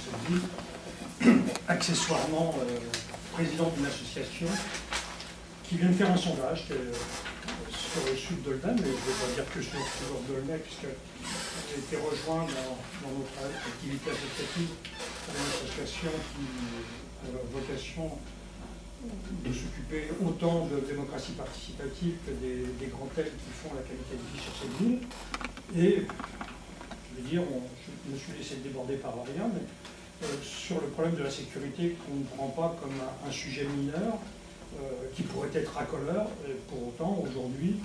cette ville, accessoirement président d'une association qui vient de faire un sondage sur le sud d'Aulnay, mais je ne vais pas dire que sur le sud d'Aulnay, puisqu'elle a été rejointe dans notre activité associative par une association qui a la vocation de s'occuper autant de démocratie participative que des grands thèmes qui font la qualité de vie sur cette ville. Et je veux dire, je me suis laissé déborder par rien, mais sur le problème de la sécurité qu'on ne prend pas comme un sujet mineur, qui pourrait être racoleur. Et pour autant, aujourd'hui,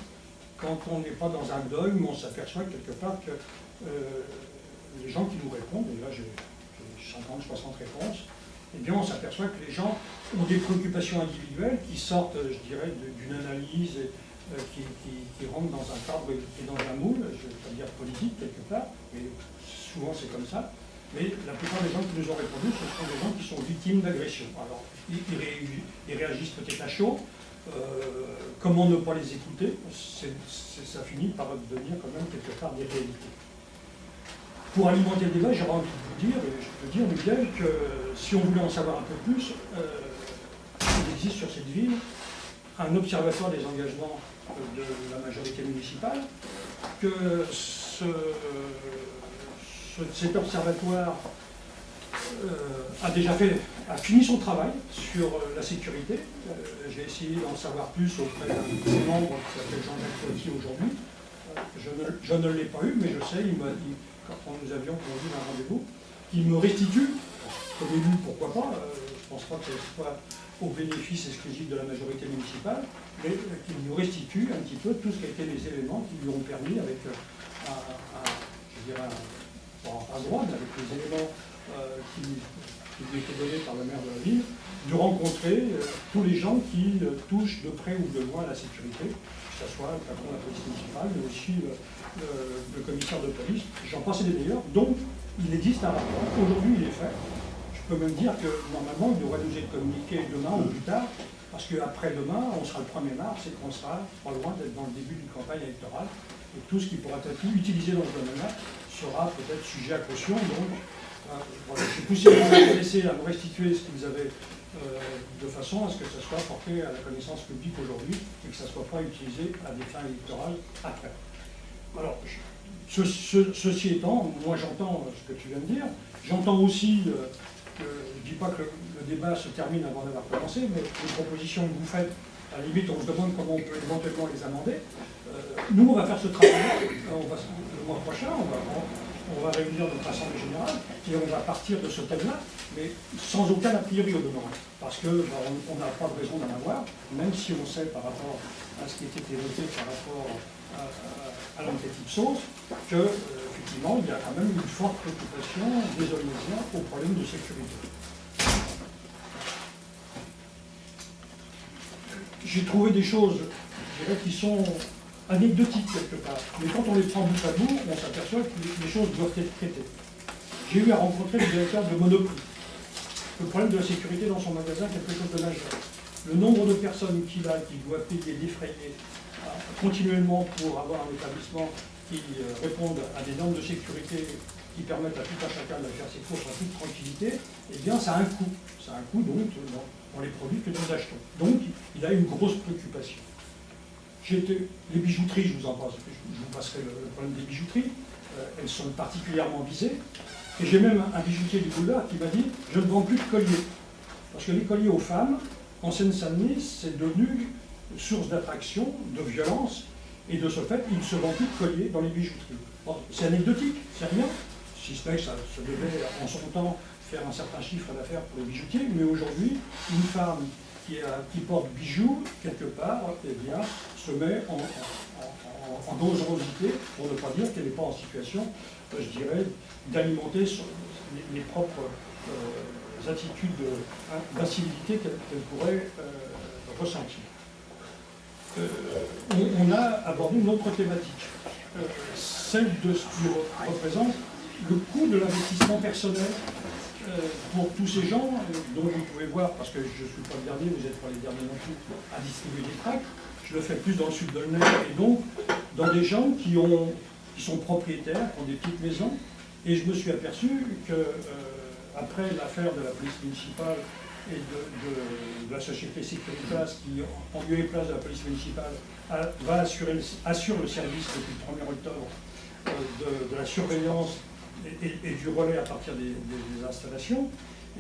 quand on n'est pas dans un dogme, on s'aperçoit quelque part que les gens qui nous répondent, et là j'ai 50, 60 réponses, eh bien on s'aperçoit que les gens ont des préoccupations individuelles qui sortent, je dirais, d'une analyse qui rentre dans un cadre et dans un moule, je ne vais pas dire politique quelque part, mais souvent c'est comme ça. Mais la plupart des gens qui nous ont répondu, ce sont des gens qui sont victimes d'agressions. Alors, ils réagissent peut-être à chaud. Comment ne pas les écouter? Ça finit par devenir quand même quelque part des réalités. Pour alimenter le débat, j'aurais envie de vous dire, et je peux dire, Miguel, que si on voulait en savoir un peu plus, il existe sur cette ville un observatoire des engagements de la majorité municipale, que cet observatoire a fini son travail sur la sécurité. J'ai essayé d'en savoir plus auprès d'un de ses membres qui s'appelle Jean-Jacques Poitier aujourd'hui. Je ne l'ai pas eu, mais je sais, il m'a dit, quand nous avions convenu un rendez-vous, qu'il me restitue, comme élu, pourquoi pas, je ne pense pas que ce soit au bénéfice exclusif de la majorité municipale, mais qu'il nous restitue un petit peu tout ce qui a été les éléments qui lui ont permis, avec je dirais, pas droit, mais avec les éléments qui lui étaient donnés par le maire de la ville, de rencontrer tous les gens qui touchent de près ou de loin à la sécurité, que ce soit le patron de la police municipale, mais aussi le commissaire de police, j'en passe des meilleurs. Donc, il existe un rapport. Aujourd'hui, il est fait. Je peux même dire que, normalement, il devrait nous être communiqué demain ou plus tard, parce qu'après-demain, on sera le 1er mars et qu'on sera pas loin d'être dans le début d'une campagne électorale. Et tout ce qui pourra être utilisé dans ce domaine-là sera peut-être sujet à caution. Donc, voilà, je suis poussé à me laisser à me restituer ce qu'ils avaient de façon à ce que ça soit porté à la connaissance publique aujourd'hui et que ça ne soit pas utilisé à des fins électorales après. Alors, ceci étant, moi j'entends ce que tu viens de dire. J'entends aussi que, je ne dis pas que le débat se termine avant d'avoir commencé, mais les propositions que vous faites, à la limite, on se demande comment on peut éventuellement les amender. Nous, on va faire ce travail-là. Le mois prochain, on va réunir notre assemblée générale et on va partir de ce thème-là, mais sans aucun a priori au demeurant. Parce qu'on n'a pas de raison d'en avoir, même si on sait par rapport à ce qui était évoqué par rapport à l'enquête Ipsos, que effectivement, il y a quand même une forte préoccupation des Olympiens au problème de sécurité. J'ai trouvé des choses, je dirais, qui sont anecdotiques quelque part. Mais quand on les prend bout à bout, on s'aperçoit que les choses doivent être traitées. J'ai eu à rencontrer le directeur de Monoprix. Le problème de la sécurité dans son magasin est quelque chose de majeur. Le nombre de personnes qu'il a, qui doivent payer, défrayer continuellement pour avoir un établissement qui réponde à des normes de sécurité qui permettent à tout un chacun de faire ses courses en toute tranquillité, eh bien ça a un coût. Ça a un coût donc dans les produits que nous achetons. Donc il a une grosse préoccupation. Les bijouteries, je vous passerai le problème des bijouteries, elles sont particulièrement visées. Et j'ai même un bijoutier du Boulevard qui m'a dit « je ne vends plus de colliers ». Parce que les colliers aux femmes, en Seine-Saint-Denis, c'est devenu source d'attraction, de violence, et de ce fait, il ne se vend plus de colliers dans les bijouteries. Bon, c'est anecdotique, c'est rien, si ce n'est que ça devait en son temps faire un certain chiffre d'affaires pour les bijoutiers, mais aujourd'hui, une femme qui porte bijoux, quelque part, eh bien, se met en dangerosité, pour ne pas dire qu'elle n'est pas en situation, je dirais, d'alimenter les propres attitudes d'incivilité qu'elle pourrait ressentir. On a abordé une autre thématique, celle de ce qui représente le coût de l'investissement personnel pour tous ces gens dont vous pouvez voir, parce que je ne suis pas le dernier, vous n'êtes pas les derniers non plus à distribuer des tracts, je le fais plus dans le sud d'Aulnay, et donc dans des gens qui sont propriétaires, qui ont des petites maisons, et je me suis aperçu que après l'affaire de la police municipale et de la société Securitas, qui, en lieu et place de la police municipale, assure le service depuis le 1er octobre de la surveillance et du relais à partir des installations,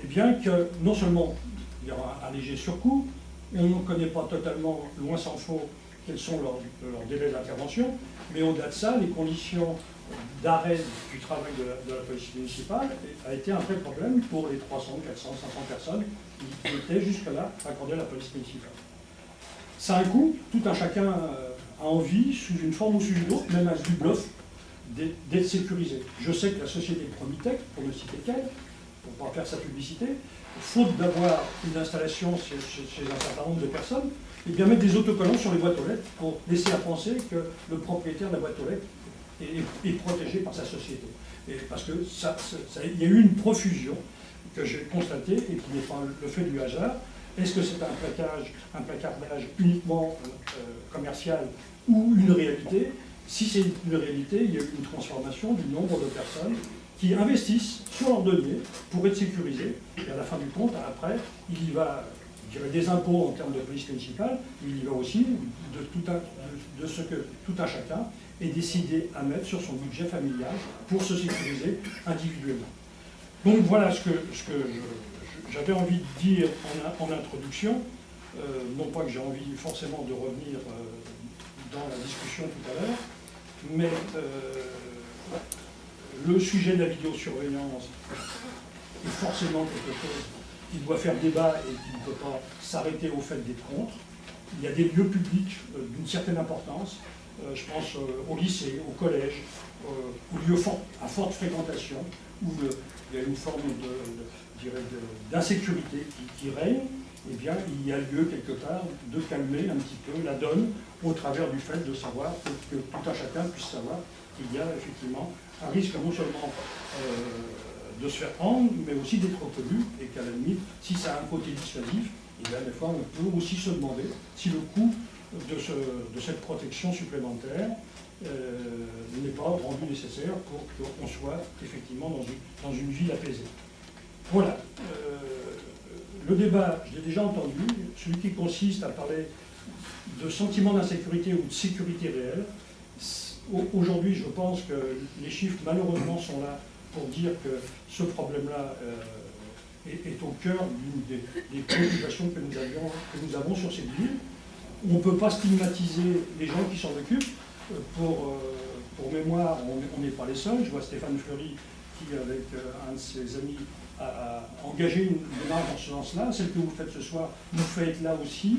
et bien que non seulement il y aura un léger surcoût, et on ne connaît pas totalement, loin s'en faut, quels sont leurs délais d'intervention, mais au-delà de ça, les conditions d'arrêt du travail de la police municipale a été un vrai problème pour les 300, 400, 500 personnes qui étaient jusque-là accordées à la police municipale. Ça a un coût, tout un chacun a envie, sous une forme ou sous une autre, même avec du bluff, d'être sécurisé. Je sais que la société Promitech, pour ne citer qu'elle, pour ne pas faire sa publicité, faute d'avoir une installation chez un certain nombre de personnes, et bien mettre des autocollants sur les boîtes aux lettres pour laisser à penser que le propriétaire de la boîte aux lettres est protégé par sa société. Et parce que il y a eu une profusion que j'ai constatée et qui n'est pas le fait du hasard. Est-ce que c'est un placardage uniquement commercial ou une réalité? Si c'est une réalité, il y a eu une transformation du nombre de personnes qui investissent sur leur denier pour être sécurisés. Et à la fin du compte, après, il y va, je dirais, des impôts en termes de police municipale, mais il y va aussi de ce que tout un chacun est décidé à mettre sur son budget familial pour se sécuriser individuellement. Donc voilà ce que j'avais envie de dire en introduction. Non pas que j'ai envie forcément de revenir dans la discussion tout à l'heure, mais le sujet de la vidéosurveillance est forcément quelque chose qui doit faire débat et qui ne peut pas s'arrêter au fait d'être contre. Il y a des lieux publics d'une certaine importance, je pense au lycée, au collège, aux lieux à forte fréquentation, où il y a une forme d'insécurité qui règne. Eh bien, il y a lieu quelque part de calmer un petit peu la donne au travers du fait de savoir que tout un chacun puisse savoir qu'il y a effectivement un risque non seulement de se faire prendre, mais aussi d'être reconnu, et qu'à la limite, si ça a un côté dissuasif, eh bien, des fois, on peut aussi se demander si le coût de cette protection supplémentaire n'est pas rendu nécessaire pour qu'on soit effectivement dans une ville apaisée. Voilà. Le débat, je l'ai déjà entendu, celui qui consiste à parler de sentiment d'insécurité ou de sécurité réelle. Aujourd'hui, je pense que les chiffres, malheureusement, sont là pour dire que ce problème-là est au cœur d'une des préoccupations que nous avons sur cette ville. On ne peut pas stigmatiser les gens qui s'en occupent. Pour mémoire, on n'est pas les seuls. Je vois Stéphane Fleury qui, avec un de ses amis, a engagé une démarche dans ce sens-là. Celle que vous faites ce soir nous fait être là aussi.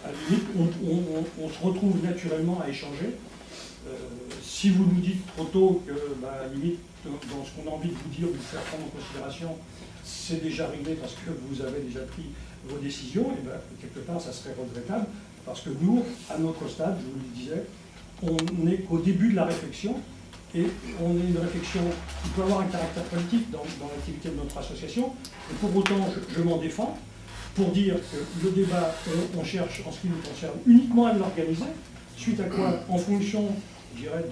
À la limite, on se retrouve naturellement à échanger. Si vous nous dites trop tôt que, à la limite, dans ce qu'on a envie de vous dire, de vous faire prendre en considération, c'est déjà réglé parce que vous avez déjà pris vos décisions, et bien, quelque part, ça serait regrettable, parce que nous, à notre stade, je vous le disais, on n'est qu'au début de la réflexion, et on est une réflexion qui peut avoir un caractère politique dans l'activité de notre association, et pour autant, je m'en défends, pour dire que le débat, on cherche, en ce qui nous concerne, uniquement à l'organiser, suite à quoi, en fonction, je dirais,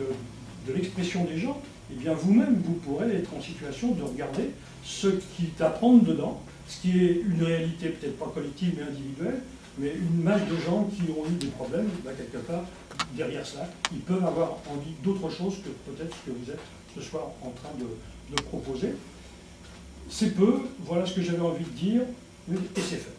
de l'expression des gens, eh bien vous-même, vous pourrez être en situation de regarder ce qui est à prendre dedans, ce qui est une réalité peut-être pas collective mais individuelle, mais une masse de gens qui ont eu des problèmes, quelque part, derrière cela, ils peuvent avoir envie d'autre chose que peut-être ce que vous êtes ce soir en train de proposer. C'est peu, voilà ce que j'avais envie de dire, et c'est fait.